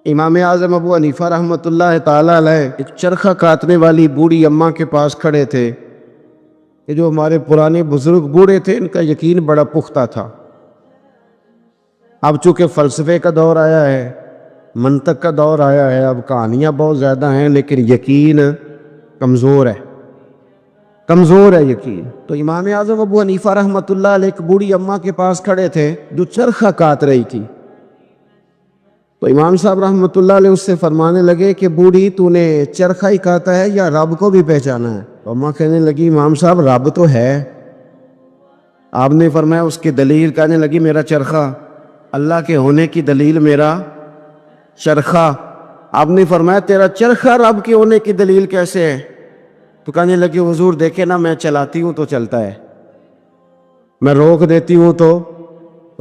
امام اعظم ابو حنیفہ رحمۃ اللہ تعالیٰ علیہ ایک چرخہ کاٹنے والی بوڑھی اماں کے پاس کھڑے تھے. یہ جو ہمارے پرانے بزرگ بوڑھے تھے ان کا یقین بڑا پختہ تھا. اب چونکہ فلسفے کا دور آیا ہے، منطق کا دور آیا ہے، اب کہانیاں بہت زیادہ ہیں لیکن یقین کمزور ہے یقین. تو امام اعظم ابو حنیفہ رحمۃ اللہ علیہ ایک بوڑھی اماں کے پاس کھڑے تھے جو چرخہ کاٹ رہی تھی. تو امام صاحب رحمۃ اللہ علیہ اس سے فرمانے لگے کہ بوڑھی تو نے چرخہ ہی کاٹا ہے یا رب کو بھی پہچانا ہے؟ تو اماں کہنے لگی امام صاحب رب تو ہے. آپ نے فرمایا اس کی دلیل؟ کہنے لگی میرا چرخہ، اللہ کے ہونے کی دلیل میرا چرخہ. آپ نے فرمایا تیرا چرخہ رب کے ہونے کی دلیل کیسے ہے؟ تو کہنے لگی حضور دیکھے نا، میں چلاتی ہوں تو چلتا ہے، میں روک دیتی ہوں تو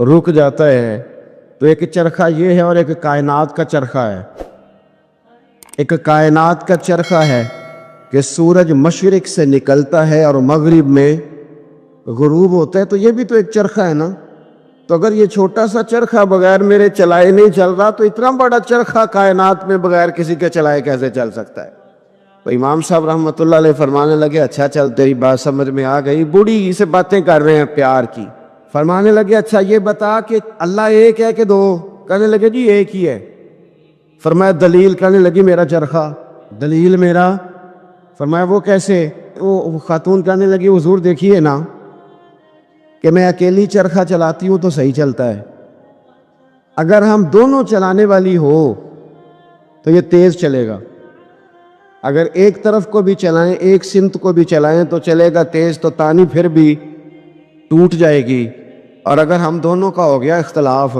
رک جاتا ہے. تو ایک چرخہ یہ ہے اور ایک کائنات کا چرخہ ہے. ایک کائنات کا چرخہ ہے کہ سورج مشرق سے نکلتا ہے اور مغرب میں غروب ہوتا ہے، تو یہ بھی تو ایک چرخہ ہے نا. تو اگر یہ چھوٹا سا چرخہ بغیر میرے چلائے نہیں چل رہا تو اتنا بڑا چرخہ کائنات میں بغیر کسی کے چلائے کیسے چل سکتا ہے؟ تو امام صاحب رحمۃ اللہ علیہ فرمانے لگے اچھا چل تیری بات سمجھ میں آ گئی. بوڑھی سے باتیں کر رہے ہیں پیار کی. فرمانے لگے اچھا یہ بتا کہ اللہ ایک ہے کہ دو؟ کہنے لگے جی ایک ہی ہے. فرمایا دلیل؟ کہنے لگی میرا چرخہ. دلیل میرا؟ فرمایا وہ کیسے؟ وہ خاتون کہنے لگی حضور دیکھیے نا کہ میں اکیلی چرخہ چلاتی ہوں تو صحیح چلتا ہے، اگر ہم دونوں چلانے والی ہو تو یہ تیز چلے گا. اگر ایک طرف کو بھی چلائیں، ایک سمت کو بھی چلائیں تو چلے گا تیز، تو تانی پھر بھی ٹوٹ جائے گی. اور اگر ہم دونوں کا ہو گیا اختلاف،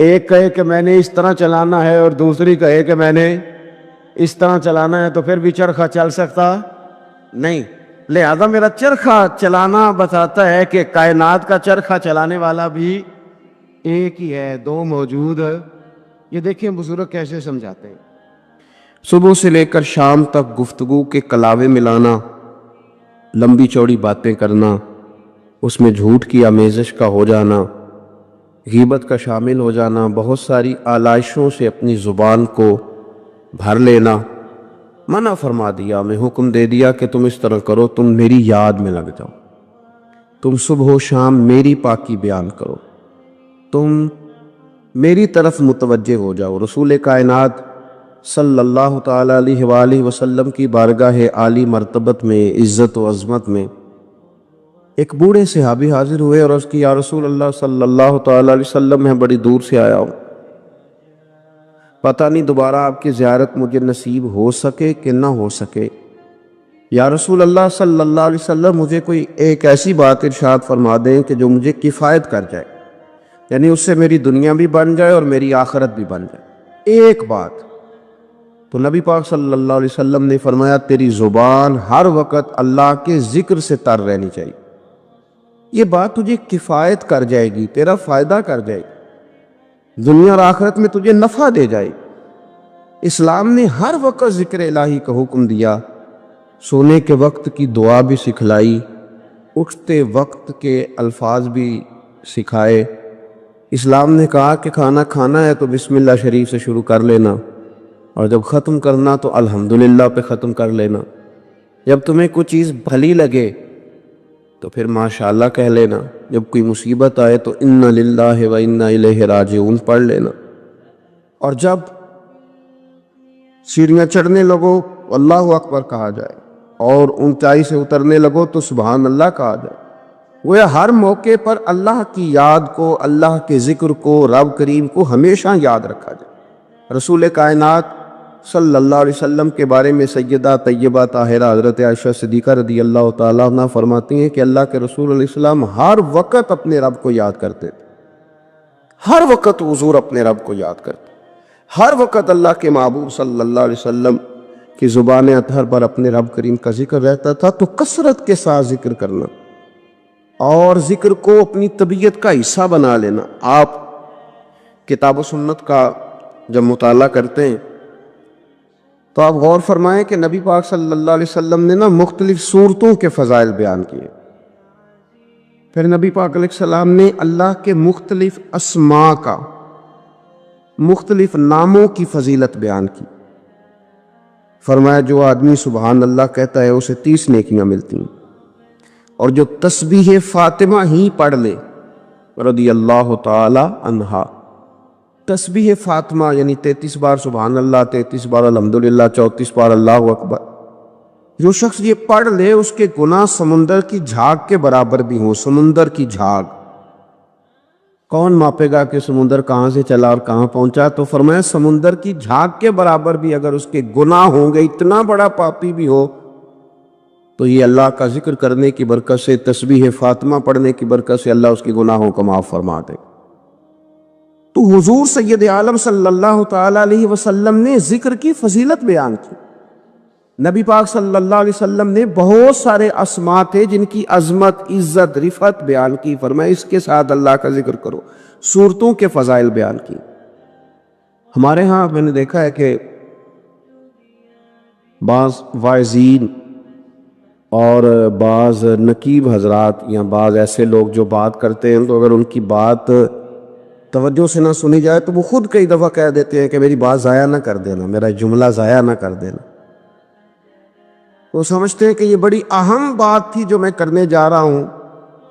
ایک کہے کہ میں نے اس طرح چلانا ہے اور دوسری کہے کہ میں نے اس طرح چلانا ہے، تو پھر بھی چرخہ چل سکتا نہیں. لہذا میرا چرخہ چلانا بتاتا ہے کہ کائنات کا چرخہ چلانے والا بھی ایک ہی ہے، دو موجود. یہ دیکھیں بزرگ کیسے سمجھاتے ہیں. صبح سے لے کر شام تک گفتگو کے کلاوے ملانا، لمبی چوڑی باتیں کرنا، اس میں جھوٹ کی آمیزش کا ہو جانا، غیبت کا شامل ہو جانا، بہت ساری آلائشوں سے اپنی زبان کو بھر لینا. منع فرما دیا، میں حکم دے دیا کہ تم اس طرح کرو، تم میری یاد میں لگ جاؤ، تم صبح و شام میری پاکی بیان کرو، تم میری طرف متوجہ ہو جاؤ. رسول کائنات صلی اللہ تعالیٰ علیہ وآلہ وسلم کی بارگاہ عالی مرتبت میں، عزت و عظمت میں ایک بوڑھے صحابی حاضر ہوئے اور عرض کی یا رسول اللہ صلی اللہ تعالیٰ علیہ وسلم میں بڑی دور سے آیا ہوں، پتہ نہیں دوبارہ آپ کی زیارت مجھے نصیب ہو سکے کہ نہ ہو سکے. یا رسول اللہ صلی اللہ علیہ وسلم مجھے کوئی ایک ایسی بات ارشاد فرما دیں کہ جو مجھے کفایت کر جائے، یعنی اس سے میری دنیا بھی بن جائے اور میری آخرت بھی بن جائے، ایک بات. تو نبی پاک صلی اللہ علیہ وسلم نے فرمایا تیری زبان ہر وقت اللہ کے ذکر سے تر رہنی چاہیے. یہ بات تجھے کفایت کر جائے گی، تیرا فائدہ کر جائے گی، دنیا اور آخرت میں تجھے نفع دے جائے گی. اسلام نے ہر وقت ذکر الہی کا حکم دیا، سونے کے وقت کی دعا بھی سکھلائی، اٹھتے وقت کے الفاظ بھی سکھائے. اسلام نے کہا کہ کھانا کھانا ہے تو بسم اللہ شریف سے شروع کر لینا، اور جب ختم کرنا تو الحمدللہ پہ ختم کر لینا. جب تمہیں کوئی چیز بھلی لگے تو پھر ماشاءاللہ کہہ لینا، جب کوئی مصیبت آئے تو انا للہ و انا الیہ راجعون پڑھ لینا، اور جب سیڑھیاں چڑھنے لگو اللہ اکبر کہا جائے اور اونچائی سے اترنے لگو تو سبحان اللہ کہا جائے. وہ ہر موقع پر اللہ کی یاد کو، اللہ کے ذکر کو، رب کریم کو ہمیشہ یاد رکھا جائے. رسول کائنات صلی اللہ علیہ وسلم کے بارے میں سیدہ طیبہ طاہرہ حضرت عائشہ صدیقہ رضی اللہ تعالیٰ عنہ فرماتی ہیں کہ اللہ کے رسول علیہ السلام ہر وقت اپنے رب کو یاد کرتے تھے. ہر وقت حضور اپنے رب کو یاد کرتے، ہر وقت اللہ کے محبوب صلی اللہ علیہ وسلم کی زبان اطہر پر اپنے رب کریم کا ذکر رہتا تھا. تو کثرت کے ساتھ ذکر کرنا اور ذکر کو اپنی طبیعت کا حصہ بنا لینا. آپ کتاب و سنت کا جب مطالعہ کرتے ہیں تو آپ غور فرمائیں کہ نبی پاک صلی اللہ علیہ وسلم نے مختلف صورتوں کے فضائل بیان کیے. پھر نبی پاک علیہ السلام نے اللہ کے مختلف اسماء کا، مختلف ناموں کی فضیلت بیان کی. فرمایا جو آدمی سبحان اللہ کہتا ہے اسے 30 نیکیاں ملتی ہیں، اور جو تسبیح فاطمہ ہی پڑھ لے رضی اللہ تعالی عنہا. تسبیح فاطمہ یعنی 33 بار سبحان اللہ، 33 بار الحمدللہ، 34 بار اللہ اکبر، جو شخص یہ پڑھ لے اس کے گناہ سمندر کی جھاگ کے برابر بھی ہوں. سمندر کی جھاگ کون ماپے گا کہ سمندر کہاں سے چلا اور کہاں پہنچا؟ تو فرمایا سمندر کی جھاگ کے برابر بھی اگر اس کے گناہ ہوں گے، اتنا بڑا پاپی بھی ہو، تو یہ اللہ کا ذکر کرنے کی برکت سے، تسبیح فاطمہ پڑھنے کی برکت سے اللہ اس کے گناہوں کو معاف فرما دے. تو حضور سید عالم صلی اللہ تعالی علیہ وسلم نے ذکر کی فضیلت بیان کی. نبی پاک صلی اللہ علیہ وسلم نے بہت سارے اسماء تھے جن کی عظمت، عزت، رفعت بیان کی. فرمایا اس کے ساتھ اللہ کا ذکر کرو. سورتوں کے فضائل بیان کی. ہمارے ہاں میں نے دیکھا ہے کہ بعض واعظین اور بعض نقیب حضرات یا بعض ایسے لوگ جو بات کرتے ہیں، تو اگر ان کی بات توجہ سے نہ سنی جائے تو وہ خود کئی دفعہ کہہ دیتے ہیں کہ میری بات ضائع نہ کر دینا، میرا جملہ ضائع نہ کر دینا. وہ سمجھتے ہیں کہ یہ بڑی اہم بات تھی جو میں کرنے جا رہا ہوں،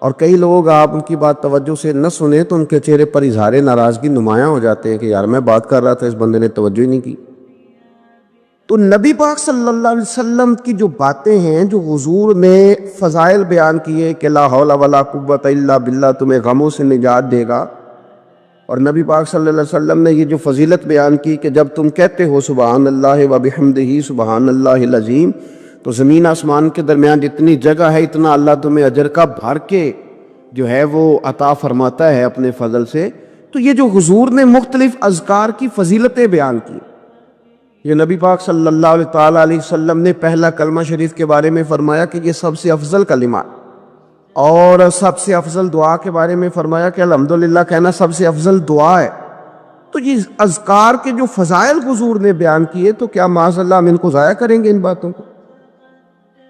اور کئی لوگ آپ ان کی بات توجہ سے نہ سنیں تو ان کے چہرے پر اظہار ناراضگی نمایاں ہو جاتے ہیں کہ یار میں بات کر رہا تھا، اس بندے نے توجہ ہی نہیں کی. تو نبی پاک صلی اللہ علیہ وسلم کی جو باتیں ہیں، جو حضور نے فضائل بیان کیے کہ لا حول ولا قوت الا باللہ تمہیں غموں سے نجات دے گا، اور نبی پاک صلی اللہ علیہ وسلم نے یہ جو فضیلت بیان کی کہ جب تم کہتے ہو سبحان اللہ و بحمدہ سبحان اللہ العظیم، تو زمین آسمان کے درمیان جتنی جگہ ہے اتنا اللہ تمہیں اجر کا بھر کے جو ہے وہ عطا فرماتا ہے اپنے فضل سے. تو یہ جو حضور نے مختلف اذکار کی فضیلتیں بیان کی، یہ نبی پاک صلی اللہ تعالیٰ علیہ وسلم نے پہلا کلمہ شریف کے بارے میں فرمایا کہ یہ سب سے افضل کلمہ، اور سب سے افضل دعا کے بارے میں فرمایا کہ الحمدللہ کہنا سب سے افضل دعا ہے. تو یہ اذکار کے جو فضائل حضور نے بیان کیے، تو کیا معاذ اللہ ہم ان کو ضائع کریں گے؟ ان باتوں کو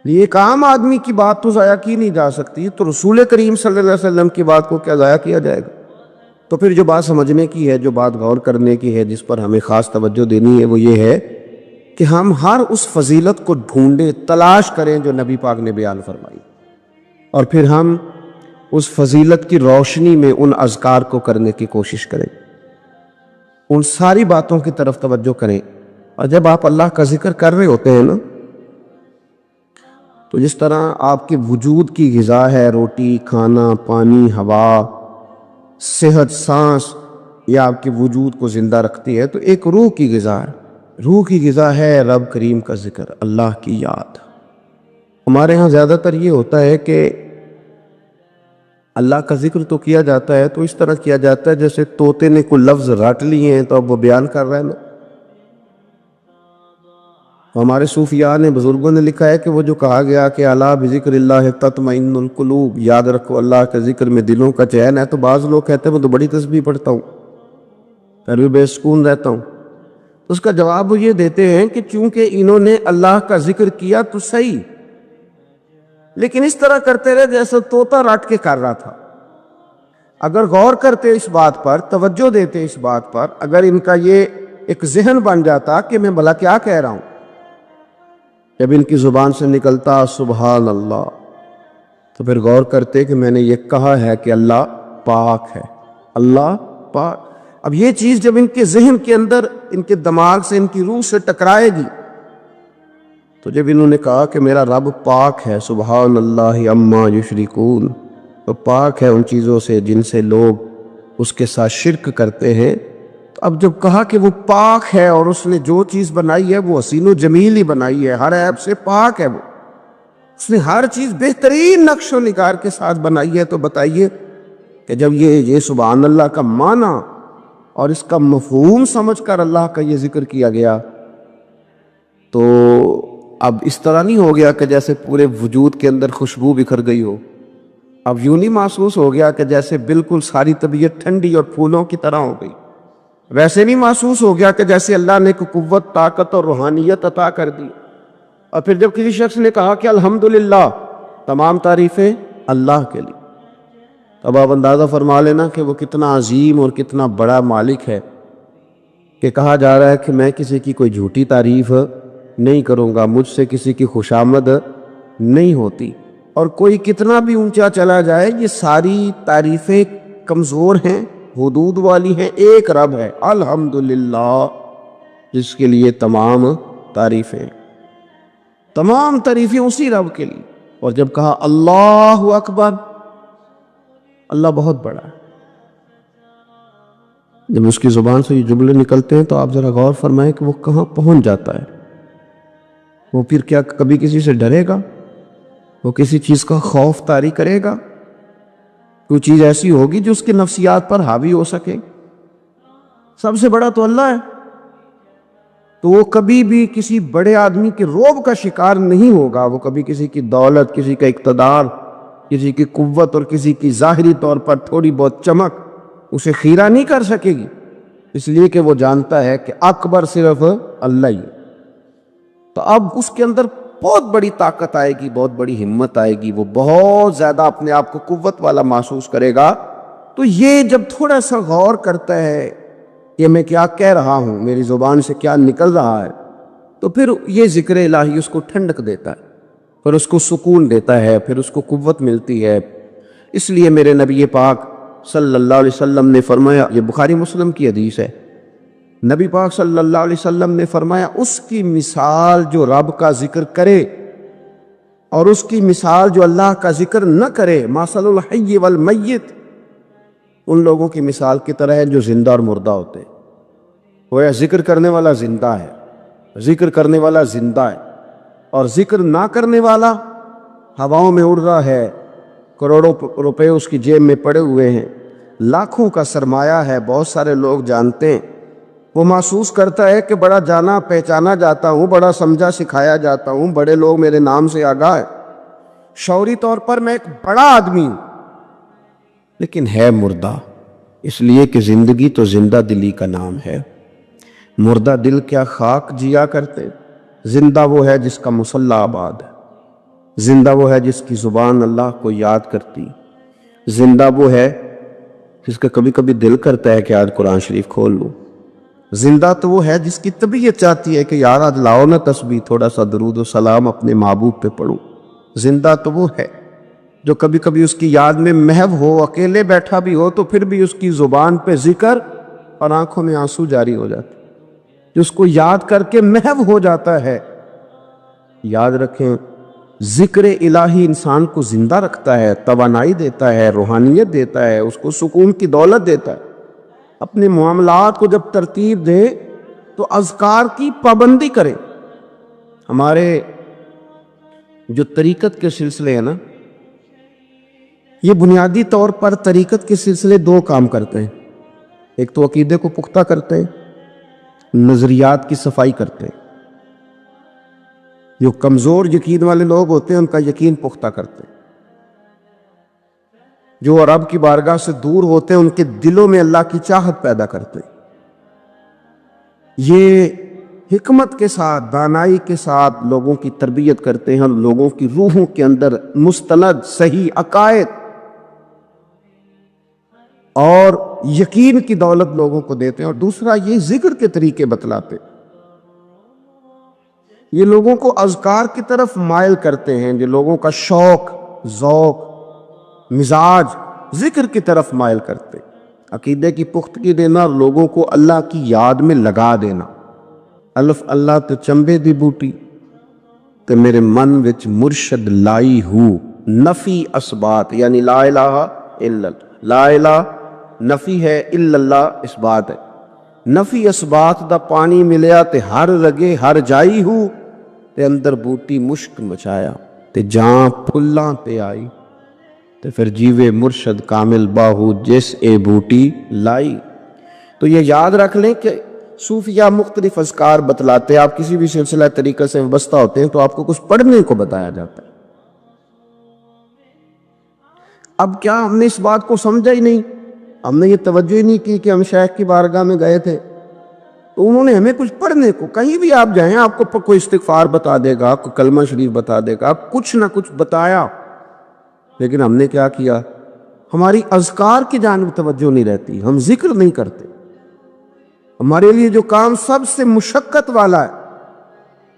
یہ ایک عام آدمی کی بات تو ضائع کی نہیں جا سکتی، تو رسول کریم صلی اللہ علیہ وسلم کی بات کو کیا ضائع کیا جائے گا؟ تو پھر جو بات سمجھنے کی ہے، جو بات غور کرنے کی ہے، جس پر ہمیں خاص توجہ دینی ہے، وہ یہ ہے کہ ہم ہر اس فضیلت کو ڈھونڈیں، تلاش کریں جو نبی پاک نے بیان فرمائی، اور پھر ہم اس فضیلت کی روشنی میں ان اذکار کو کرنے کی کوشش کریں، ان ساری باتوں کی طرف توجہ کریں. اور جب آپ اللہ کا ذکر کر رہے ہوتے ہیں نا، تو جس طرح آپ کے وجود کی غذا ہے، روٹی، کھانا، پانی، ہوا، صحت، سانس، یہ آپ کے وجود کو زندہ رکھتی ہے، تو ایک روح کی غذا ہے. روح کی غذا ہے رب کریم کا ذکر، اللہ کی یاد. ہمارے ہاں زیادہ تر یہ ہوتا ہے کہ اللہ کا ذکر تو کیا جاتا ہے تو اس طرح کیا جاتا ہے جیسے طوطے نے کوئی لفظ رٹ لیے ہیں تو اب وہ بیان کر رہا ہے نا. ہمارے صوفیاء نے، بزرگوں نے لکھا ہے کہ وہ جو کہا گیا کہ الا بذکر اللہ تطمئن القلوب، یاد رکھو اللہ کے ذکر میں دلوں کا چین ہے. تو بعض لوگ کہتے ہیں میں تو بڑی تسبیح پڑھتا ہوں، پھر بھی بے سکون رہتا ہوں. تو اس کا جواب وہ یہ دیتے ہیں کہ چونکہ انہوں نے اللہ کا ذکر کیا تو صحیح، لیکن اس طرح کرتے رہے جیسے طوطا رٹ کے کر رہا تھا. اگر غور کرتے اس بات پر، توجہ دیتے اس بات پر، اگر ان کا یہ ایک ذہن بن جاتا کہ میں بھلا کیا کہہ رہا ہوں، جب ان کی زبان سے نکلتا سبحان اللہ، تو پھر غور کرتے کہ میں نے یہ کہا ہے کہ اللہ پاک ہے، اللہ پاک. اب یہ چیز جب ان کے ذہن کے اندر، ان کے دماغ سے، ان کی روح سے ٹکرائے گی، تو جب انہوں نے کہا کہ میرا رب پاک ہے، سبحان اللہ عما یشرکون، تو پاک ہے ان چیزوں سے جن سے لوگ اس کے ساتھ شرک کرتے ہیں. تو اب جب کہا کہ وہ پاک ہے اور اس نے جو چیز بنائی ہے وہ حسین و جمیل ہی بنائی ہے، ہر عیب سے پاک ہے، وہ اس نے ہر چیز بہترین نقش و نگار کے ساتھ بنائی ہے، تو بتائیے کہ جب یہ سبحان اللہ کا معنی اور اس کا مفہوم سمجھ کر اللہ کا یہ ذکر کیا گیا، تو اب اس طرح نہیں ہو گیا کہ جیسے پورے وجود کے اندر خوشبو بکھر گئی ہو. اب یوں نہیں محسوس ہو گیا کہ جیسے بالکل ساری طبیعت ٹھنڈی اور پھولوں کی طرح ہو گئی. ویسے نہیں محسوس ہو گیا کہ جیسے اللہ نے کوئی قوت، طاقت اور روحانیت عطا کر دی. اور پھر جب کسی شخص نے کہا کہ الحمدللہ، تمام تعریفیں اللہ کے لیے، تب آپ اندازہ فرما لینا کہ وہ کتنا عظیم اور کتنا بڑا مالک ہے. کہ کہا جا رہا ہے کہ میں کسی کی کوئی جھوٹی تعریف نہیں کروں گا، مجھ سے کسی کی خوشامد نہیں ہوتی، اور کوئی کتنا بھی اونچا چلا جائے یہ ساری تعریفیں کمزور ہیں، حدود والی ہیں۔ ایک رب ہے الحمدللہ جس کے لیے تمام تعریفیں، تمام تعریفیں اسی رب کے لیے۔ اور جب کہا اللہ اکبر، اللہ بہت بڑا ہے، جب اس کی زبان سے یہ جملے نکلتے ہیں تو آپ ذرا غور فرمائیں کہ وہ کہاں پہنچ جاتا ہے۔ وہ پھر کیا کبھی کسی سے ڈرے گا؟ وہ کسی چیز کا خوف طاری کرے گا؟ کوئی چیز ایسی ہوگی جو اس کی نفسیات پر حاوی ہو سکے؟ سب سے بڑا تو اللہ ہے، تو وہ کبھی بھی کسی بڑے آدمی کے رعب کا شکار نہیں ہوگا، وہ کبھی کسی کی دولت، کسی کا اقتدار، کسی کی قوت اور کسی کی ظاہری طور پر تھوڑی بہت چمک اسے خیرہ نہیں کر سکے گی، اس لیے کہ وہ جانتا ہے کہ اکبر صرف اللہ ہی ہے۔ تو اب اس کے اندر بہت بڑی طاقت آئے گی، بہت بڑی ہمت آئے گی، وہ بہت زیادہ اپنے آپ کو قوت والا محسوس کرے گا۔ تو یہ جب تھوڑا سا غور کرتا ہے کہ میں کیا کہہ رہا ہوں، میری زبان سے کیا نکل رہا ہے، تو پھر یہ ذکر الہی اس کو ٹھنڈک دیتا ہے، پھر اس کو سکون دیتا ہے، پھر اس کو قوت ملتی ہے۔ اس لیے میرے نبی پاک صلی اللہ علیہ وسلم نے فرمایا، یہ بخاری مسلم کی حدیث ہے، نبی پاک صلی اللہ علیہ وسلم نے فرمایا اس کی مثال جو رب کا ذکر کرے اور اس کی مثال جو اللہ کا ذکر نہ کرے، مثل الحی والمیت، ان لوگوں کی مثال کی طرح ہے جو زندہ اور مردہ ہوتے ہیں۔ وہ ذکر کرنے والا زندہ ہے، ذکر کرنے والا زندہ ہے، اور ذکر نہ کرنے والا ہواؤں میں اڑ رہا ہے، کروڑوں روپے اس کی جیب میں پڑے ہوئے ہیں، لاکھوں کا سرمایہ ہے، بہت سارے لوگ جانتے ہیں، وہ محسوس کرتا ہے کہ بڑا جانا پہچانا جاتا ہوں، بڑا سمجھا سکھایا جاتا ہوں، بڑے لوگ میرے نام سے آگاہ ہیں، شعوری طور پر میں ایک بڑا آدمی ہوں، لیکن ہے مردہ، اس لیے کہ زندگی تو زندہ دلی کا نام ہے۔ مردہ دل کیا خاک جیا کرتے، زندہ وہ ہے جس کا مصلی آباد ہے، زندہ وہ ہے جس کی زبان اللہ کو یاد کرتی، زندہ وہ ہے جس کا کبھی کبھی دل کرتا ہے کہ آج قرآن شریف کھول لوں، زندہ تو وہ ہے جس کی طبیعت چاہتی ہے کہ یار آج لاؤ نا تسبیح، تھوڑا سا درود و سلام اپنے محبوب پہ پڑھوں۔ زندہ تو وہ ہے جو کبھی کبھی اس کی یاد میں محو ہو، اکیلے بیٹھا بھی ہو تو پھر بھی اس کی زبان پہ ذکر اور آنکھوں میں آنسو جاری ہو جاتے، جو اس کو یاد کر کے محو ہو جاتا ہے۔ یاد رکھیں، ذکر الہی انسان کو زندہ رکھتا ہے، توانائی دیتا ہے، روحانیت دیتا ہے، اس کو سکون کی دولت دیتا ہے۔ اپنے معاملات کو جب ترتیب دے تو اذکار کی پابندی کرے۔ ہمارے جو طریقت کے سلسلے ہیں نا، یہ بنیادی طور پر طریقت کے سلسلے دو کام کرتے ہیں، ایک تو عقیدے کو پختہ کرتے ہیں، نظریات کی صفائی کرتے ہیں۔ جو کمزور یقین والے لوگ ہوتے ہیں ان کا یقین پختہ کرتے ہیں، جو رب کی بارگاہ سے دور ہوتے ہیں ان کے دلوں میں اللہ کی چاہت پیدا کرتے ہیں۔ یہ حکمت کے ساتھ، دانائی کے ساتھ لوگوں کی تربیت کرتے ہیں، لوگوں کی روحوں کے اندر مستند صحیح عقائد اور یقین کی دولت لوگوں کو دیتے ہیں۔ اور دوسرا یہ ذکر کے طریقے بتلاتے ہیں، یہ لوگوں کو اذکار کی طرف مائل کرتے ہیں، جو لوگوں کا شوق، ذوق، مزاج ذکر کی طرف مائل کرتے ہیں۔ عقیدے کی پختگی دینا اور لوگوں کو اللہ کی یاد میں لگا دینا۔ الف اللہ تے چنبے دی بوٹی تے میرے من وچ مرشد لائی ہو، نفی اسبات، یعنی لا الہ الا اللہ، لا الہ نفی ہے، الا اللہ اس بات ہے، نفی اسبات دا پانی ملیا تے ہر رگے ہر جائی ہو، تے اندر بوٹی مشک مچایا تے جاں پھلاں تے آئی، تے پھر جیوے مرشد کامل باہو جس اے بوٹی لائی۔ تو یہ یاد رکھ لیں کہ صوفیہ مختلف اذکار بتلاتے ہیں، آپ کسی بھی سلسلہ طریقہ سے وابستہ ہوتے ہیں تو آپ کو کچھ پڑھنے کو بتایا جاتا ہے۔ اب کیا ہم نے اس بات کو سمجھا ہی نہیں، ہم نے یہ توجہ ہی نہیں کی کہ ہم شیخ کی بارگاہ میں گئے تھے تو انہوں نے ہمیں کچھ پڑھنے کو، کہیں بھی آپ جائیں آپ کو کوئی استغفار بتا دے گا، کوئی کلمہ شریف بتا دے گا، کچھ نہ کچھ بتایا، لیکن ہم نے کیا کیا؟ ہماری اذکار کی جانب توجہ نہیں رہتی، ہم ذکر نہیں کرتے۔ ہمارے لیے جو کام سب سے مشقت والا ہے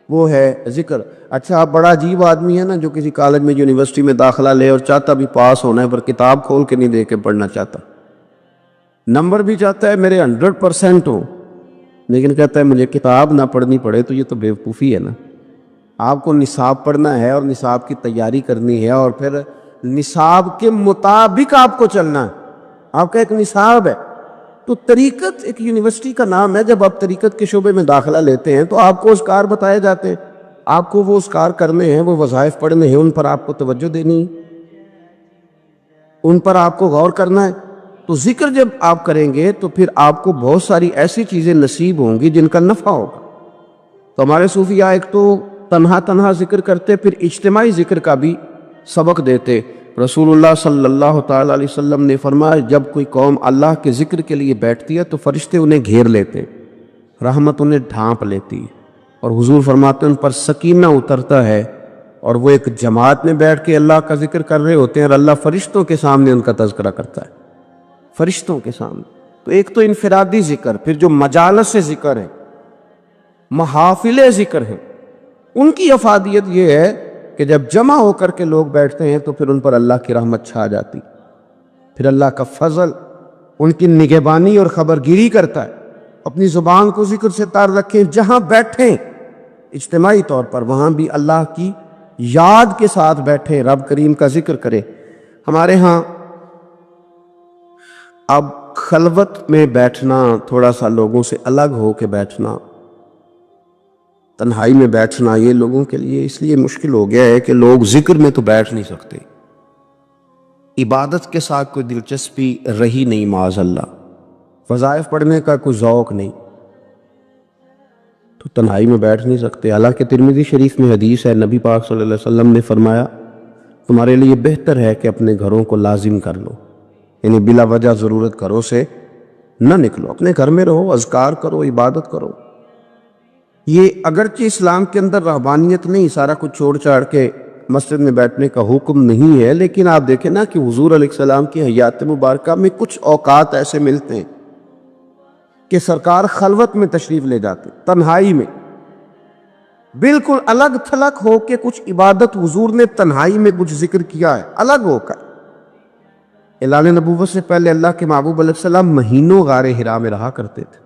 وہ ہے ذکر۔ اچھا آپ بڑا عجیب آدمی ہے نا جو کسی کالج میں یونیورسٹی میں داخلہ لے اور چاہتا بھی پاس ہونا ہے پر کتاب کھول کے نہیں دے کے پڑھنا چاہتا، نمبر بھی چاہتا ہے میرے 100% ہو، لیکن کہتا ہے مجھے کتاب نہ پڑھنی پڑے، تو یہ تو بیوقوفی ہے نا۔ آپ کو نصاب پڑھنا ہے اور نصاب کی تیاری کرنی ہے اور پھر نصاب کے مطابق آپ کو چلنا ہے، آپ کا ایک نصاب ہے۔ تو طریقت ایک یونیورسٹی کا نام ہے، جب آپ طریقت کے شعبے میں داخلہ لیتے ہیں تو آپ کو اذکار بتائے جاتے ہیں، آپ کو وہ اذکار کرنے ہیں، وہ وظائف پڑھنے ہیں، ان پر آپ کو توجہ دینی ہے، ان پر آپ کو غور کرنا ہے۔ تو ذکر جب آپ کریں گے تو پھر آپ کو بہت ساری ایسی چیزیں نصیب ہوں گی جن کا نفع ہوگا۔ تو ہمارے صوفیاء ایک تو تنہا ذکر کرتے، پھر اجتماعی ذکر کا بھی سبق دیتے۔ رسول اللہ صلی اللہ تعالیٰ علیہ وسلم نے فرمایا جب کوئی قوم اللہ کے ذکر کے لیے بیٹھتی ہے تو فرشتے انہیں گھیر لیتے ہیں، رحمت انہیں ڈھانپ لیتی ہے، اور حضور فرماتے ہیں ان پر سکینہ اترتا ہے، اور وہ ایک جماعت میں بیٹھ کے اللہ کا ذکر کر رہے ہوتے ہیں اور اللہ فرشتوں کے سامنے ان کا تذکرہ کرتا ہے، فرشتوں کے سامنے۔ تو ایک تو انفرادی ذکر، پھر جو مجالس ذکر ہے، محافل ذکر ہیں، ان کی افادیت یہ ہے کہ جب جمع ہو کر کے لوگ بیٹھتے ہیں تو پھر ان پر اللہ کی رحمت چھا جاتی، پھر اللہ کا فضل ان کی نگہبانی اور خبرگیری کرتا ہے۔ اپنی زبان کو ذکر سے تار رکھیں، جہاں بیٹھیں اجتماعی طور پر وہاں بھی اللہ کی یاد کے ساتھ بیٹھیں، رب کریم کا ذکر کریں۔ ہمارے ہاں اب خلوت میں بیٹھنا، تھوڑا سا لوگوں سے الگ ہو کے بیٹھنا، تنہائی میں بیٹھنا، یہ لوگوں کے لیے اس لیے مشکل ہو گیا ہے کہ لوگ ذکر میں تو بیٹھ نہیں سکتے، عبادت کے ساتھ کوئی دلچسپی رہی نہیں، معاذ اللہ، وظائف پڑھنے کا کوئی ذوق نہیں، تو تنہائی میں بیٹھ نہیں سکتے۔ حالانکہ ترمذی شریف میں حدیث ہے، نبی پاک صلی اللہ علیہ وسلم نے فرمایا تمہارے لیے بہتر ہے کہ اپنے گھروں کو لازم کر لو، یعنی بلا وجہ ضرورت گھروں سے نہ نکلو، اپنے گھر میں رہو، اذکار کرو، عبادت کرو۔ یہ اگرچہ اسلام کے اندر رہبانیت نہیں، سارا کچھ چھوڑ چھاڑ کے مسجد میں بیٹھنے کا حکم نہیں ہے، لیکن آپ دیکھیں نا کہ حضور علیہ السلام کی حیات مبارکہ میں کچھ اوقات ایسے ملتے ہیں کہ سرکار خلوت میں تشریف لے جاتے، تنہائی میں بالکل الگ تھلگ ہو کے کچھ عبادت حضور نے تنہائی میں کچھ ذکر کیا ہے، الگ ہو کر۔ اعلان نبوت سے پہلے اللہ کے محبوب علیہ السلام مہینوں غار حرا میں رہا کرتے تھے،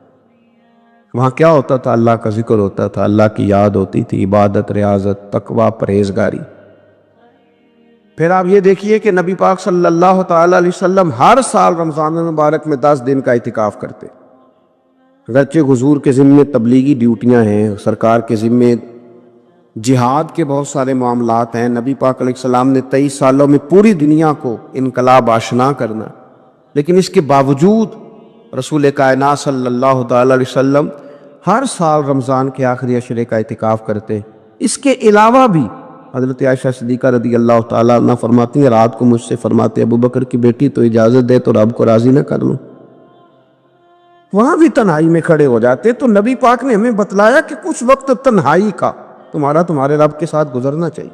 وہاں کیا ہوتا تھا؟ اللہ کا ذکر ہوتا تھا، اللہ کی یاد ہوتی تھی، عبادت، ریاضت، تقوی، پرہیزگاری۔ پھر آپ یہ دیکھیے کہ نبی پاک صلی اللہ تعالیٰ علیہ وسلم ہر سال رمضان المبارک میں 10 دن کا اعتکاف کرتے، اگرچہ حضور کے ذمے تبلیغی ڈیوٹیاں ہیں، سرکار کے ذمے جہاد کے بہت سارے معاملات ہیں، نبی پاک علیہ السلام نے 23 سالوں میں پوری دنیا کو انقلاب آشنا کرنا، لیکن اس کے باوجود رسول کائنات صلی اللہ تعالیٰ علیہ وسلم ہر سال رمضان کے آخری عشرے کا اعتکاف کرتے۔ اس کے علاوہ بھی حضرت عائشہ صدیقہ رضی اللہ تعالیٰ عنہ فرماتی ہیں رات کو مجھ سے فرماتے ابو بکر کی بیٹی تو اجازت دے تو رب کو راضی نہ کر لوں، وہاں بھی تنہائی میں کھڑے ہو جاتے۔ تو نبی پاک نے ہمیں بتلایا کہ کچھ وقت تنہائی کا تمہارے رب کے ساتھ گزرنا چاہیے،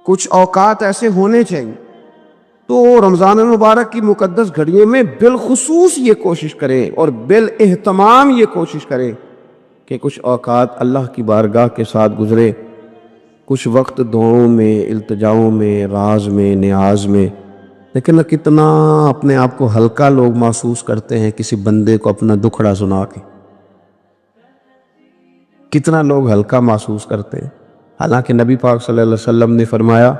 کچھ اوقات ایسے ہونے چاہیے۔ تو رمضان المبارک کی مقدس گھڑیوں میں بالخصوص یہ کوشش کریں اور بالاہتمام یہ کوشش کریں کہ کچھ اوقات اللہ کی بارگاہ کے ساتھ گزرے، کچھ وقت دعاؤں میں، التجاؤں میں، راز میں، نیاز میں۔ لیکن کتنا اپنے آپ کو ہلکا لوگ محسوس کرتے ہیں کسی بندے کو اپنا دکھڑا سنا کے، کتنا لوگ ہلکا محسوس کرتے ہیں۔ حالانکہ نبی پاک صلی اللہ علیہ وسلم نے فرمایا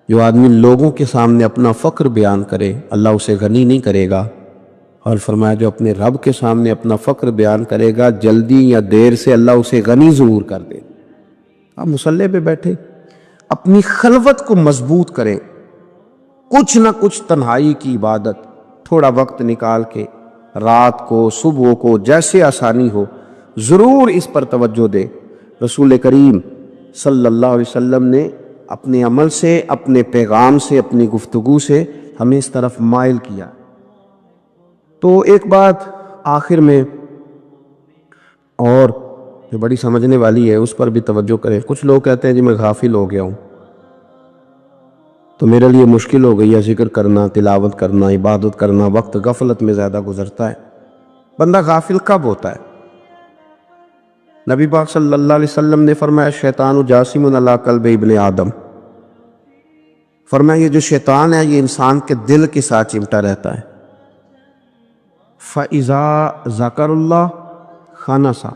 جو آدمی لوگوں کے سامنے اپنا فقر بیان کرے اللہ اسے غنی نہیں کرے گا، اور فرمایا جو اپنے رب کے سامنے اپنا فقر بیان کرے گا جلدی یا دیر سے اللہ اسے غنی ضرور کر دے۔ آپ مصلی پہ بیٹھے اپنی خلوت کو مضبوط کریں، کچھ نہ کچھ تنہائی کی عبادت تھوڑا وقت نکال کے، رات کو، صبح کو، جیسے آسانی ہو ضرور اس پر توجہ دیں۔ رسول کریم صلی اللہ علیہ وسلم نے اپنے عمل سے، اپنے پیغام سے، اپنی گفتگو سے ہمیں اس طرف مائل کیا۔ تو ایک بات آخر میں اور جو بڑی سمجھنے والی ہے اس پر بھی توجہ کریں۔ کچھ لوگ کہتے ہیں جی میں غافل ہو گیا ہوں، تو میرے لیے مشکل ہو گئی ہے ذکر کرنا، تلاوت کرنا، عبادت کرنا، وقت غفلت میں زیادہ گزرتا ہے۔ بندہ غافل کب ہوتا ہے؟ نبی پاک صلی اللہ علیہ وسلم نے فرمایا شیطان جاسم علی قلب ابن آدم، فرمایا یہ جو شیطان ہے یہ انسان کے دل کے ساتھ چمٹا رہتا ہے۔ فَإِذَا ذَكَرَ اللَّهَ خَنَسَ،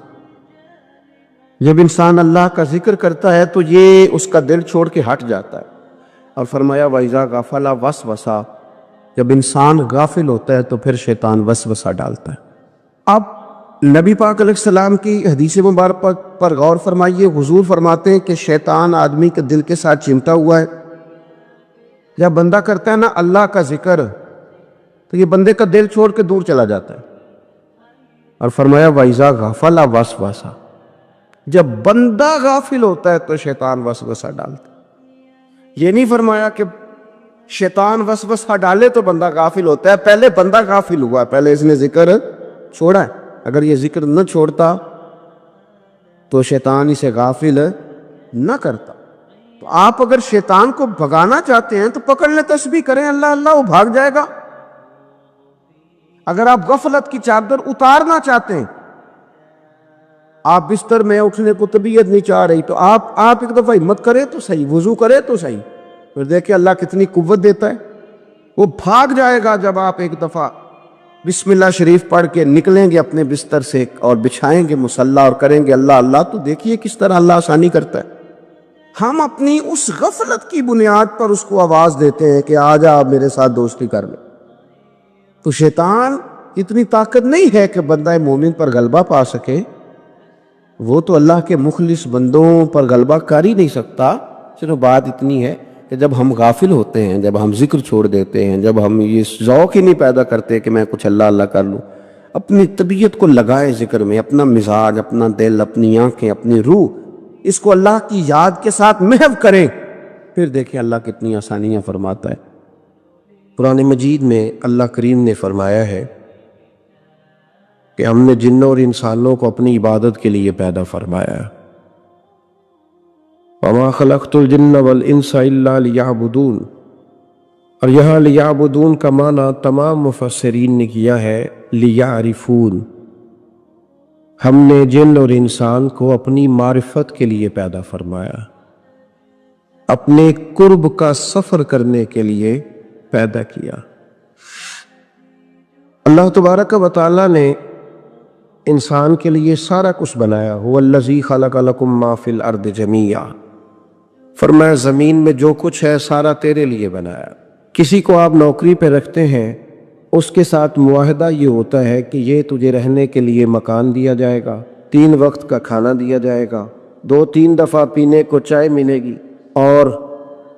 جب انسان اللہ کا ذکر کرتا ہے تو یہ اس کا دل چھوڑ کے ہٹ جاتا ہے۔ اور فرمایا وَإِذَا غَفَلَ وَسْوَسَ، جب انسان غافل ہوتا ہے تو پھر شیطان وسوسہ ڈالتا ہے۔ اب نبی پاک علیہ السلام کی حدیث مبارک پر غور فرمائیے، حضور فرماتے ہیں کہ شیطان آدمی کے دل کے ساتھ چمٹا ہوا ہے۔ جب بندہ کرتا ہے نا اللہ کا ذکر تو یہ بندے کا دل چھوڑ کے دور چلا جاتا ہے۔ اور فرمایا وَإِذَا غَفَلَ وَسْوَسَ، جب بندہ غافل ہوتا ہے تو شیطان وسوسہ ڈالتا ہے۔ یہ نہیں فرمایا کہ شیطان وسوسہ ڈالے تو بندہ غافل ہوتا ہے، پہلے بندہ غافل ہوا ہے، پہلے اس نے ذکر چھوڑا ہے۔ اگر یہ ذکر نہ چھوڑتا تو شیطان اسے غافل نہ کرتا۔ تو آپ اگر شیطان کو بھگانا چاہتے ہیں تو پکڑ لیں، تسبیح کریں اللہ اللہ، وہ بھاگ جائے گا۔ اگر آپ غفلت کی چادر اتارنا چاہتے ہیں، آپ بستر میں اٹھنے کو طبیعت نہیں چاہ رہی، تو آپ ایک دفعہ ہمت کریں تو صحیح، وضو کریں تو صحیح، پھر دیکھیں اللہ کتنی قوت دیتا ہے، وہ بھاگ جائے گا۔ جب آپ ایک دفعہ بسم اللہ شریف پڑھ کے نکلیں گے اپنے بستر سے اور بچھائیں گے مصلی اور کریں گے اللہ اللہ، تو دیکھیے کس طرح اللہ آسانی کرتا ہے۔ ہم اپنی اس غفلت کی بنیاد پر اس کو آواز دیتے ہیں کہ آجا آپ میرے ساتھ دوستی کر لیں۔ تو شیطان اتنی طاقت نہیں ہے کہ بندہ مومن پر غلبہ پا سکے، وہ تو اللہ کے مخلص بندوں پر غلبہ کر ہی نہیں سکتا۔ صرف بات اتنی ہے کہ جب ہم غافل ہوتے ہیں، جب ہم ذکر چھوڑ دیتے ہیں، جب ہم یہ ذوق ہی نہیں پیدا کرتے کہ میں کچھ اللہ اللہ کر لوں، اپنی طبیعت کو لگائیں ذکر میں، اپنا مزاج، اپنا دل، اپنی آنکھیں، اپنی روح، اس کو اللہ کی یاد کے ساتھ محو کریں، پھر دیکھیں اللہ کتنی آسانیاں فرماتا ہے۔ قرآن مجید میں اللہ کریم نے فرمایا ہے کہ ہم نے جنوں اور انسانوں کو اپنی عبادت کے لیے پیدا فرمایا۔ وَمَا خَلَقْتُ الْجِنَّ وَالْإِنسَ إِلَّا لِيَعْبُدُونَ، اور یہاں لیعبدون کا معنی تمام مفسرین نے کیا ہے لیعرفون۔ ہم نے جن اور انسان کو اپنی معرفت کے لیے پیدا فرمایا، اپنے قرب کا سفر کرنے کے لیے پیدا کیا۔ اللہ تبارک و تعالیٰ نے انسان کے لیے سارا کچھ بنایا۔ هو الذی خلق لکم ما فی الارض جمیعا، فرمایا زمین میں جو کچھ ہے سارا تیرے لیے بنایا۔ کسی کو آپ نوکری پہ رکھتے ہیں، اس کے ساتھ معاہدہ یہ ہوتا ہے کہ یہ تجھے رہنے کے لیے مکان دیا جائے گا، 3 وقت کا کھانا دیا جائے گا، 2-3 دفعہ پینے کو چائے ملے گی، اور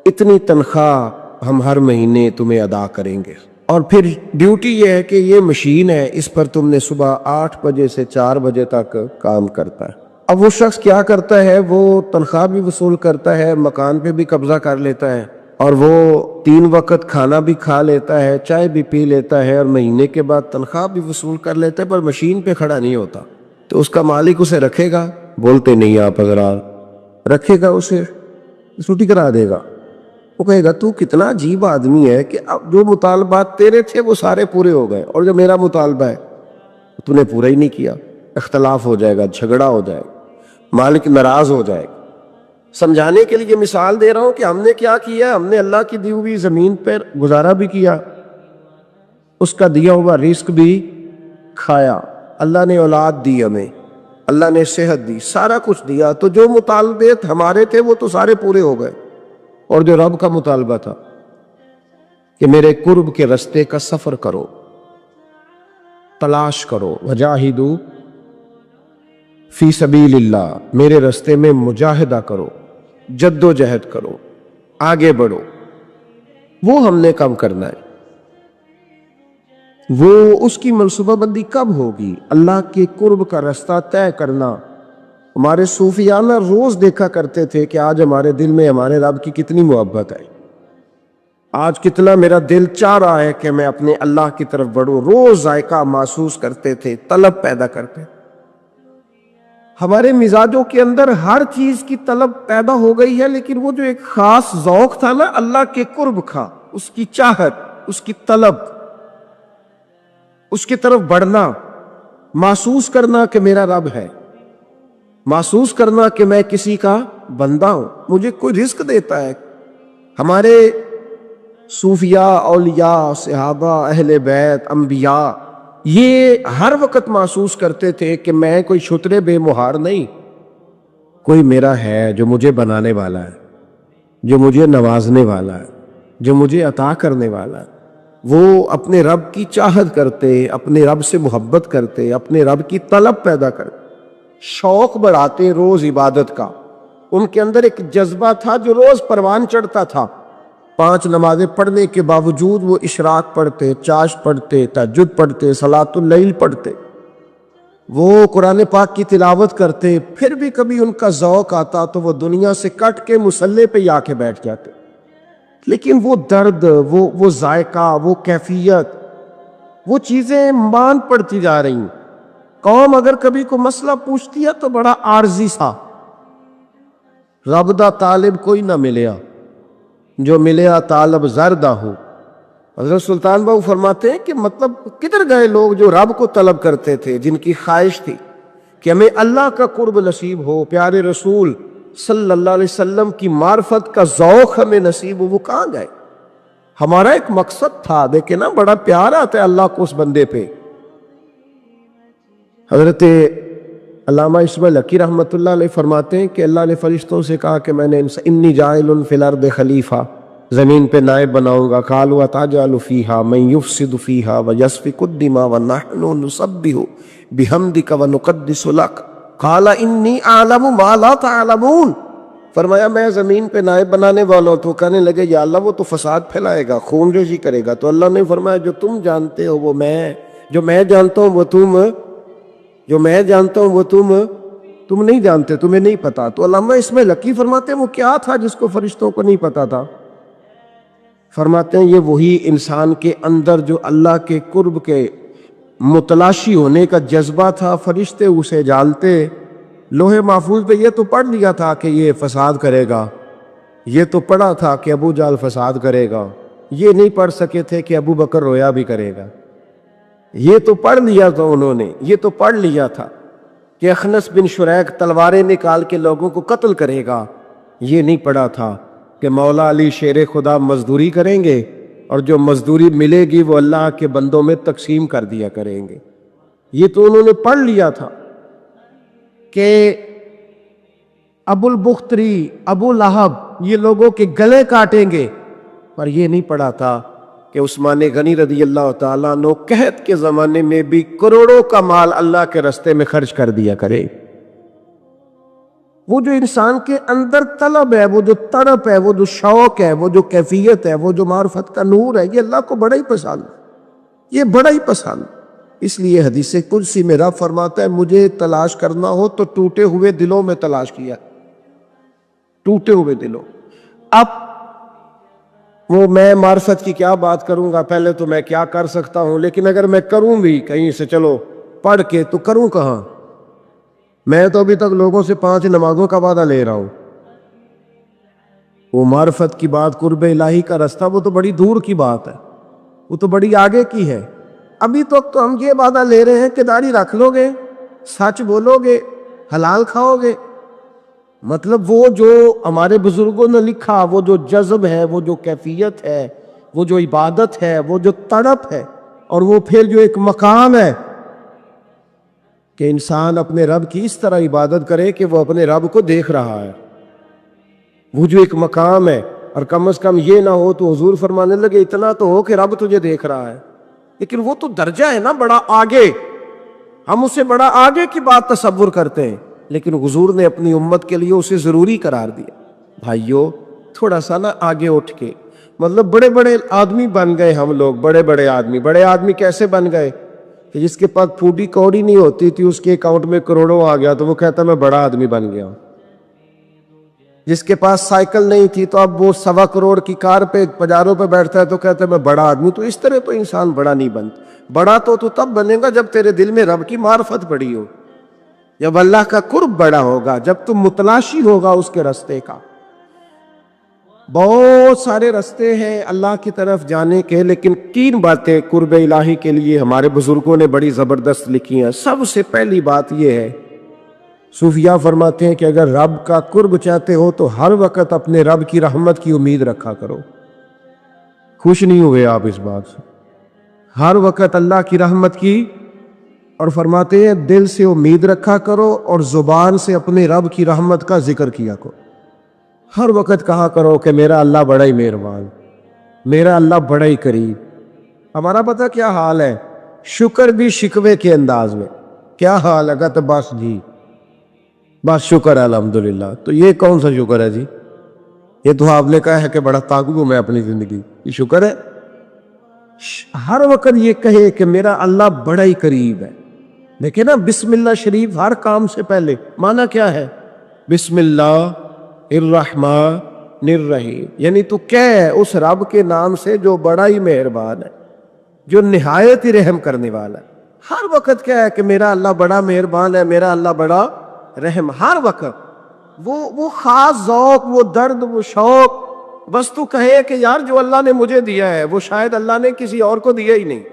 اتنی تنخواہ ہم ہر مہینے تمہیں ادا کریں گے۔ اور پھر ڈیوٹی یہ ہے کہ یہ مشین ہے، اس پر تم نے صبح 8 بجے سے 4 بجے تک کام کرتا ہے۔ اب وہ شخص کیا کرتا ہے؟ وہ تنخواہ بھی وصول کرتا ہے، مکان پہ بھی قبضہ کر لیتا ہے، اور وہ 3 وقت کھانا بھی کھا لیتا ہے، چائے بھی پی لیتا ہے، اور مہینے کے بعد تنخواہ بھی وصول کر لیتا ہے، پر مشین پہ کھڑا نہیں ہوتا۔ تو اس کا مالک اسے رکھے گا؟ بولتے نہیں آپ حضرات، رکھے گا، اسے چھٹی کرا دے گا۔ وہ کہے گا تو کتنا عجیب آدمی ہے کہ اب جو مطالبات تیرے تھے وہ سارے پورے ہو گئے، اور جو میرا مطالبہ ہے تو نے پورا ہی نہیں کیا۔ اختلاف ہو جائے گا، جھگڑا ہو جائے گا، مالک ناراض ہو جائے گا۔ سمجھانے کے لیے مثال دے رہا ہوں کہ ہم نے کیا کیا، ہم نے اللہ کی دی ہوئی زمین پر گزارا بھی کیا، اس کا دیا ہوا رزق بھی کھایا، اللہ نے اولاد دی ہمیں، اللہ نے صحت دی، سارا کچھ دیا، تو جو مطالبات ہمارے تھے وہ تو سارے پورے ہو گئے۔ اور جو رب کا مطالبہ تھا کہ میرے قرب کے رستے کا سفر کرو، تلاش کرو، وجاہدوا فی سبیل اللہ، میرے رستے میں مجاہدہ کرو، جد و جہد کرو، آگے بڑھو، وہ ہم نے کم کرنا ہے۔ وہ اس کی منصوبہ بندی کب ہوگی؟ اللہ کے قرب کا رستہ طے کرنا۔ ہمارے صوفیانہ روز دیکھا کرتے تھے کہ آج ہمارے دل میں ہمارے رب کی کتنی محبت ہے، آج کتنا میرا دل چاہ رہا ہے کہ میں اپنے اللہ کی طرف بڑھوں، روز ذائقہ محسوس کرتے تھے، طلب پیدا کرتے۔ ہمارے مزاجوں کے اندر ہر چیز کی طلب پیدا ہو گئی ہے، لیکن وہ جو ایک خاص ذوق تھا نا اللہ کے قرب کا، اس کی چاہت، اس کی طلب، اس کی طرف بڑھنا، محسوس کرنا کہ میرا رب ہے، محسوس کرنا کہ میں کسی کا بندہ ہوں، مجھے کوئی رزق دیتا ہے۔ ہمارے صوفیاء، اولیاء، صحابہ، اہل بیت، انبیاء یہ ہر وقت محسوس کرتے تھے کہ میں کوئی شترے بے مہار نہیں، کوئی میرا ہے جو مجھے بنانے والا ہے، جو مجھے نوازنے والا ہے، جو مجھے عطا کرنے والا ہے۔ وہ اپنے رب کی چاہت کرتے، اپنے رب سے محبت کرتے، اپنے رب کی طلب پیدا کرتے، شوق بڑھاتے روز عبادت کا۔ ان کے اندر ایک جذبہ تھا جو روز پروان چڑھتا تھا۔ 5 نمازیں پڑھنے کے باوجود وہ اشراق پڑھتے، چاشت پڑھتے، تہجد پڑھتے، صلاۃ اللیل پڑھتے، وہ قرآن پاک کی تلاوت کرتے، پھر بھی کبھی ان کا ذوق آتا تو وہ دنیا سے کٹ کے مصلی پہ آ کے بیٹھ جاتے۔ لیکن وہ درد، وہ ذائقہ، وہ کیفیت، وہ چیزیں مان پڑتی جا رہی ہیں۔ قوم اگر کبھی کوئی مسئلہ پوچھتی ہے تو بڑا عارضی سا، رب دا طالب کوئی نہ ملیا، جو ملیا طالب زردہ ہو۔ حضرت سلطان بہو فرماتے ہیں کہ مطلب کدھر گئے لوگ جو رب کو طلب کرتے تھے، جن کی خواہش تھی کہ ہمیں اللہ کا قرب نصیب ہو، پیارے رسول صلی اللہ علیہ وسلم کی معرفت کا ذوق ہمیں نصیب ہو، وہ کہاں گئے؟ ہمارا ایک مقصد تھا، دیکھیں نا بڑا پیار آتا ہے اللہ کو اس بندے پہ۔ حضرت علامہ اسماعیل حقی رحمۃ اللہ علیہ فرماتے ہیں کہ اللہ نے فرشتوں سے کہا کہ میں نے انی جاعل فی الارض خلیفہ، زمین پہ نائب بناؤں گا۔ قالوا اتجعل فیہا من یفسد فیہا ویسفک الدماء ونحن نسبح بحمدک ونقدس لک قال انی اعلم ما لا تعلمون۔ فرمایا میں زمین پہ نائب بنانے والا ہوں۔ تو کہنے لگے یا اللہ وہ تو فساد پھیلائے گا، خون ریزی کرے گا۔ تو اللہ نے فرمایا جو تم جانتے ہو وہ میں، جو میں جانتا ہوں وہ تم، جو میں جانتا ہوں وہ تم نہیں جانتے، تمہیں نہیں پتا۔ تو علامہ اسماعیل حقی فرماتے ہیں وہ کیا تھا جس کو فرشتوں کو نہیں پتا تھا؟ فرماتے ہیں یہ وہی انسان کے اندر جو اللہ کے قرب کے متلاشی ہونے کا جذبہ تھا۔ فرشتے اسے جانتے، لوح محفوظ پہ یہ تو پڑھ لیا تھا کہ یہ فساد کرے گا، یہ تو پڑھا تھا کہ ابو جہل فساد کرے گا، یہ نہیں پڑھ سکے تھے کہ ابو بکر رویا بھی کرے گا۔ یہ تو پڑھ لیا تھا انہوں نے، یہ تو پڑھ لیا تھا کہ اخنس بن شریک تلواریں نکال کے لوگوں کو قتل کرے گا۔ یہ نہیں پڑھا تھا کہ مولا علی شیر خدا مزدوری کریں گے اور جو مزدوری ملے گی وہ اللہ کے بندوں میں تقسیم کر دیا کریں گے۔ یہ تو انہوں نے پڑھ لیا تھا کہ ابو البختری، ابو لہب یہ لوگوں کے گلے کاٹیں گے، پر یہ نہیں پڑھا تھا کہ عثمان غنی رضی اللہ تعالیٰ عنہ قحط کے زمانے میں بھی کروڑوں کا مال اللہ کے راستے میں خرچ کر دیا کرے۔ وہ جو انسان کے اندر طلب ہے، وہ جو تڑپ ہے، وہ جو شوق ہے، وہ جو کیفیت ہے، وہ جو معرفت کا نور ہے، یہ اللہ کو بڑا ہی پسند، یہ بڑا ہی پسند۔ اس لیے حدیث قدسی میں رب فرماتا ہے مجھے تلاش کرنا ہو تو ٹوٹے ہوئے دلوں میں تلاش کیا، ٹوٹے ہوئے دلوں۔ اب وہ میں معرفت کی کیا بات کروں گا، پہلے تو میں کیا کر سکتا ہوں، لیکن اگر میں کروں بھی کہیں سے چلو پڑھ کے تو کروں کہاں؟ میں تو ابھی تک لوگوں سے 5 نمازوں کا وعدہ لے رہا ہوں۔ وہ معرفت کی بات، قرب الہی کا راستہ، وہ تو بڑی دور کی بات ہے، وہ تو بڑی آگے کی ہے۔ ابھی تک تو ہم یہ وعدہ لے رہے ہیں کہ داڑھی رکھ لو گے، سچ بولو گے، حلال کھاؤ گے۔ مطلب وہ جو ہمارے بزرگوں نے لکھا، وہ جو جذب ہے، وہ جو کیفیت ہے، وہ جو عبادت ہے، وہ جو تڑپ ہے، اور وہ پھر جو ایک مقام ہے کہ انسان اپنے رب کی اس طرح عبادت کرے کہ وہ اپنے رب کو دیکھ رہا ہے، وہ جو ایک مقام ہے۔ اور کم از کم یہ نہ ہو تو حضور فرمانے لگے اتنا تو ہو کہ رب تجھے دیکھ رہا ہے، لیکن وہ تو درجہ ہے نا بڑا آگے، ہم اسے بڑا آگے کی بات تصور کرتے ہیں، لیکن حضور نے اپنی امت کے لیے اسے ضروری قرار دیا۔ بھائیو تھوڑا سا نا آگے اٹھ کے، مطلب بڑے بڑے آدمی بن گئے ہم لوگ، بڑے بڑے آدمی کیسے بن گئے کہ جس کے پاس پھوٹی کوڑی نہیں ہوتی تھی اس کے اکاؤنٹ میں کروڑوں آ گیا تو وہ کہتا میں بڑا آدمی بن گیا۔ جس کے پاس سائیکل نہیں تھی تو اب وہ 1.25 کروڑ کی کار پہ پجاروں پہ بیٹھتا ہے تو کہتا ہے میں بڑا آدمی۔ تو اس طرح تو انسان بڑا نہیں بنتا، بڑا تو تب بنے گا جب تیرے دل میں رب کی معرفت بڑی ہو، جب اللہ کا قرب بڑا ہوگا، جب تم متلاشی ہوگا اس کے راستے کا۔ بہت سارے رستے ہیں اللہ کی طرف جانے کے، لیکن 3 باتیں قرب الہی کے لیے ہمارے بزرگوں نے بڑی زبردست لکھی ہیں۔ سب سے پہلی بات یہ ہے، صوفیاء فرماتے ہیں کہ اگر رب کا قرب چاہتے ہو تو ہر وقت اپنے رب کی رحمت کی امید رکھا کرو۔ خوش نہیں ہوئے آپ اس بات سے؟ ہر وقت اللہ کی رحمت کی، اور فرماتے ہیں دل سے امید رکھا کرو اور زبان سے اپنے رب کی رحمت کا ذکر کیا کرو۔ ہر وقت کہا کرو کہ میرا اللہ بڑا ہی مہربان، میرا اللہ بڑا ہی قریب۔ ہمارا پتہ کیا حال ہے؟ شکر بھی شکوے کے انداز میں، کیا حال ہے تو بس جی بس شکر ہے الحمدللہ۔ تو یہ کون سا شکر ہے جی؟ یہ تو آپ نے کہا ہے کہ بڑا تانگ ہوں میں اپنی زندگی، یہ شکر ہے؟ ہر وقت یہ کہے کہ میرا اللہ بڑا ہی قریب ہے۔ دیکھیں نا، بسم اللہ شریف ہر کام سے پہلے معنی کیا ہے؟ بسم اللہ الرحمن الرحیم، یعنی تو کہہ اس رب کے نام سے جو بڑا ہی مہربان ہے، جو نہایت ہی رحم کرنے والا ہے۔ ہر وقت کیا ہے کہ میرا اللہ بڑا مہربان ہے، میرا اللہ بڑا رحم۔ ہر وقت وہ خاص ذوق، وہ درد، وہ شوق، بس تو کہے کہ یار جو اللہ نے مجھے دیا ہے وہ شاید اللہ نے کسی اور کو دیا ہی نہیں۔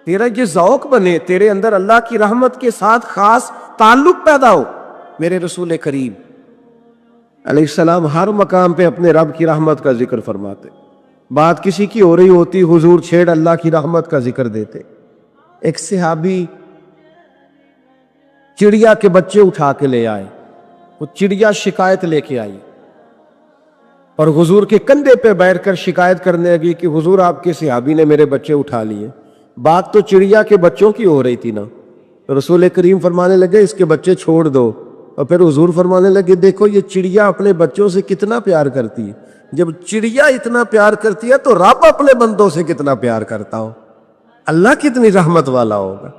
تیرا یہ ذوق بنے، تیرے اندر اللہ کی رحمت کے ساتھ خاص تعلق پیدا ہو۔ میرے رسول کریم علیہ السلام ہر مقام پہ اپنے رب کی رحمت کا ذکر فرماتے، بات کسی کی ہو رہی ہوتی حضور چھیڑ اللہ کی رحمت کا ذکر دیتے۔ ایک صحابی چڑیا کے بچے اٹھا کے لے آئے، وہ چڑیا شکایت لے کے آئی اور حضور کے کندھے پہ بیٹھ کر شکایت کرنے لگی کہ حضور آپ کے صحابی نے میرے بچے اٹھا لیے۔ بات تو چڑیا کے بچوں کی ہو رہی تھی نا، تو رسول کریم فرمانے لگے اس کے بچے چھوڑ دو، اور پھر حضور فرمانے لگے دیکھو یہ چڑیا اپنے بچوں سے کتنا پیار کرتی ہے، جب چڑیا اتنا پیار کرتی ہے تو رب اپنے بندوں سے کتنا پیار کرتا ہو، اللہ کتنی رحمت والا ہوگا۔